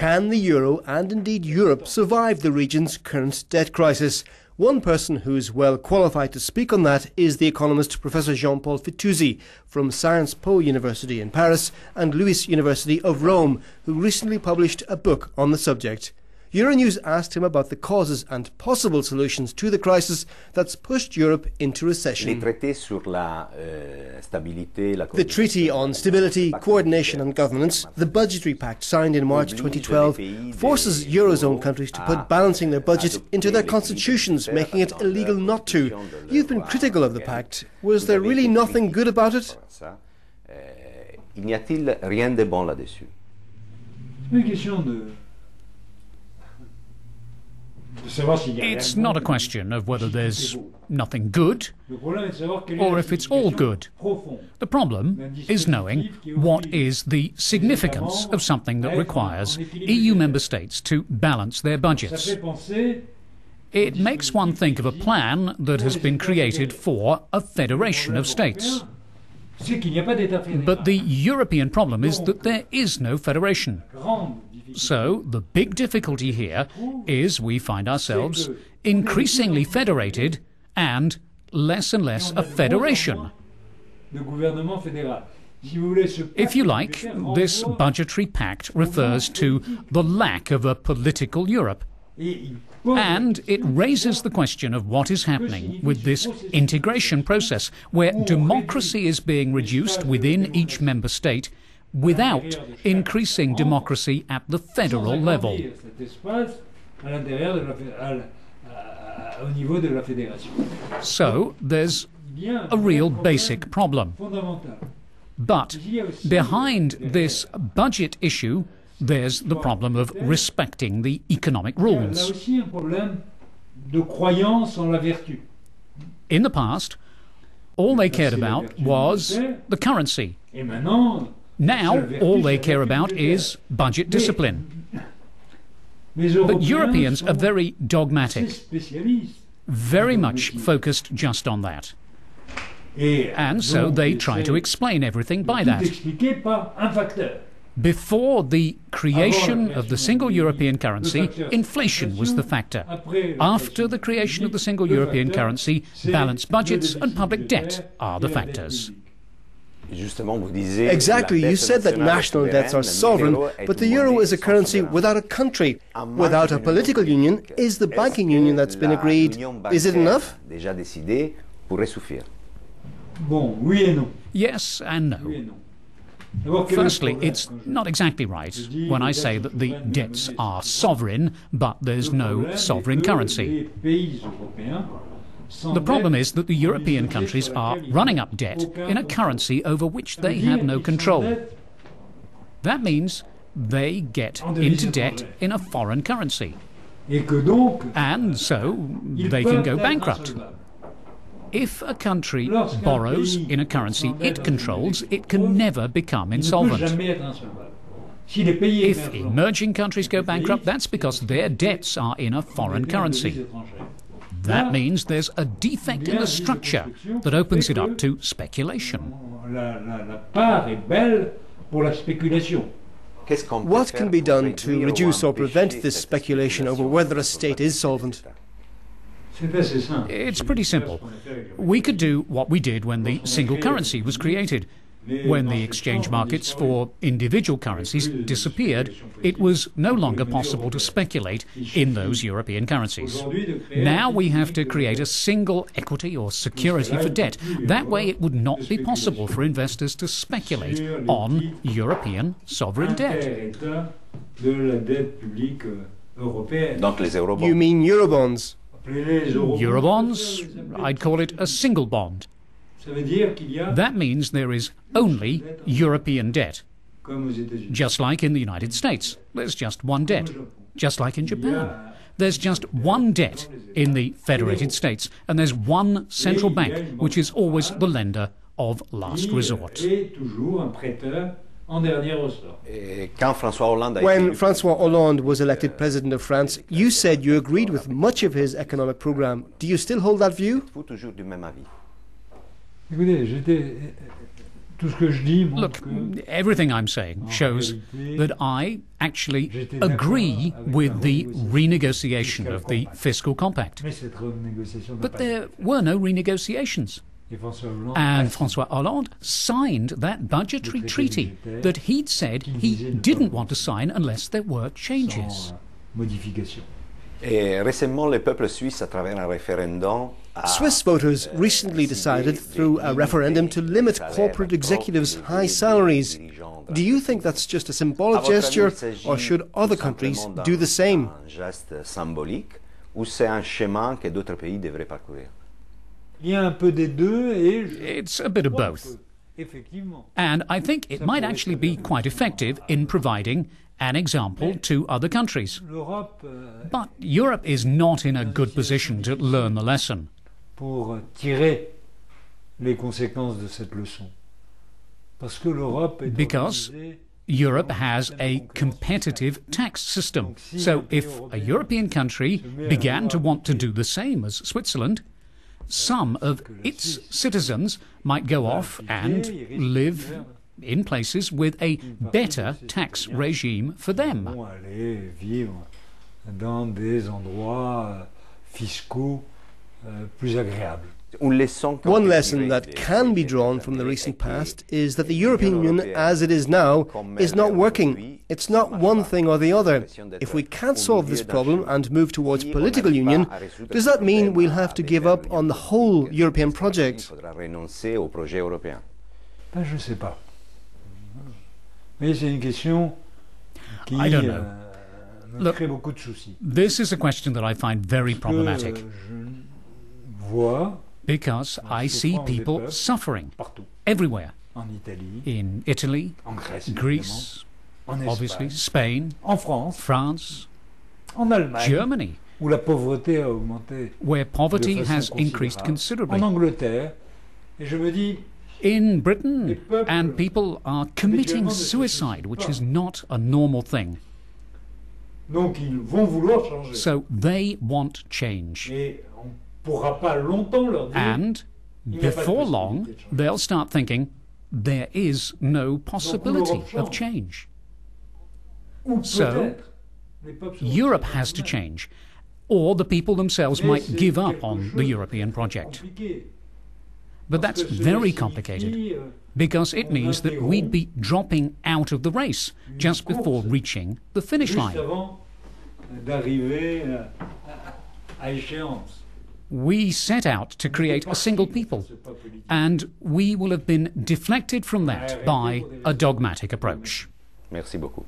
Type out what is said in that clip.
Can the euro and indeed Europe survive the region's current debt crisis? One person who's well qualified to speak on that is the economist Professor Jean-Paul Fitoussi from Sciences Po University in Paris and Louis University of Rome, who recently published a book on the subject. Euronews asked him about the causes and possible solutions to the crisis that's pushed Europe into recession. The Treaty on Stability, Coordination and Governance, the budgetary pact signed in March 2012, forces Eurozone countries to put balancing their budget into their constitutions, making it illegal not to. You've been critical of the pact. Was there really nothing good about it? It's not a question of whether there's nothing good or if it's all good. The problem is knowing what is the significance of something that requires EU member states to balance their budgets. It makes one think of a plan that has been created for a federation of states. But the European problem is that there is no federation. So the big difficulty here is we find ourselves increasingly federated and less a federation. If you like, this budgetary pact refers to the lack of a political Europe. And it raises the question of what is happening with this integration process, where democracy is being reduced within each member state without increasing democracy at the federal level. So there's a real basic problem. But behind this budget issue, there's the problem of respecting the economic rules. In the past, all they cared about was the currency. Now, all they care about is budget discipline. But Europeans are very dogmatic, very much focused just on that. And so they try to explain everything by that. Before the creation of the single European currency, inflation was the factor. After the creation of the single European currency, balanced budgets and public debt are the factors. Exactly, you said that national debts are sovereign, but the euro is a currency without a country, without a political union. Is the banking union that's been agreed, is it enough? Yes and no. Firstly, it's not exactly right when I say that the debts are sovereign, but there's no sovereign currency. The problem is that the European countries are running up debt in a currency over which they have no control. That means they get into debt in a foreign currency. And so they can go bankrupt. If a country borrows in a currency it controls, it can never become insolvent. If emerging countries go bankrupt, that's because their debts are in a foreign currency. That means there's a defect in the structure that opens it up to speculation. What can be done to reduce or prevent this speculation over whether a state is solvent? It's pretty simple. We could do what we did when the single currency was created. When the exchange markets for individual currencies disappeared, it was no longer possible to speculate in those European currencies. Now we have to create a single equity or security for debt. That way it would not be possible for investors to speculate on European sovereign debt. You mean Eurobonds? Eurobonds? I'd call it a single bond. That means there is only European debt. Just like in the United States, there's just one debt. Just like in Japan, there's just one debt in the federated states, and there's one central bank, which is always the lender of last resort. When François Hollande was elected president of France, you said you agreed with much of his economic program. Do you still hold that view? Look, everything I'm saying shows that I actually agree with the renegotiation of the fiscal compact. But there were no renegotiations. And François Hollande signed that budgetary treaty that he'd said he didn't want to sign unless there were changes. Swiss voters recently decided through a referendum to limit corporate executives' high salaries. Do you think that's just a symbolic gesture, or should other countries do the same? It's a bit of both. And I think it might actually be quite effective in providing an example to other countries. But Europe is not in a good position to learn the lesson. Because Europe has a competitive tax system. So if a European country began to want to do the same as Switzerland, some of its citizens might go off and live in places with a better tax regime for them. One lesson that can be drawn from the recent past is that the European Union, as it is now, is not working. It's not one thing or the other. If we can't solve this problem and move towards political union, does that mean we'll have to give up on the whole European project? I don't know. Look, this is a question that I find very problematic. Because I see people suffering everywhere. In Italy, Greece, obviously Spain, France, Germany, where poverty has increased considerably. In Britain, and people are committing suicide, which is not a normal thing. So they want change. And before long, they'll start thinking there is no possibility of change. So Europe has to change, or the people themselves might give up on the European project. But that's very complicated, because it means that we'd be dropping out of the race just before reaching the finish line. We set out to create a single people, and we will have been deflected from that by a dogmatic approach. Merci beaucoup.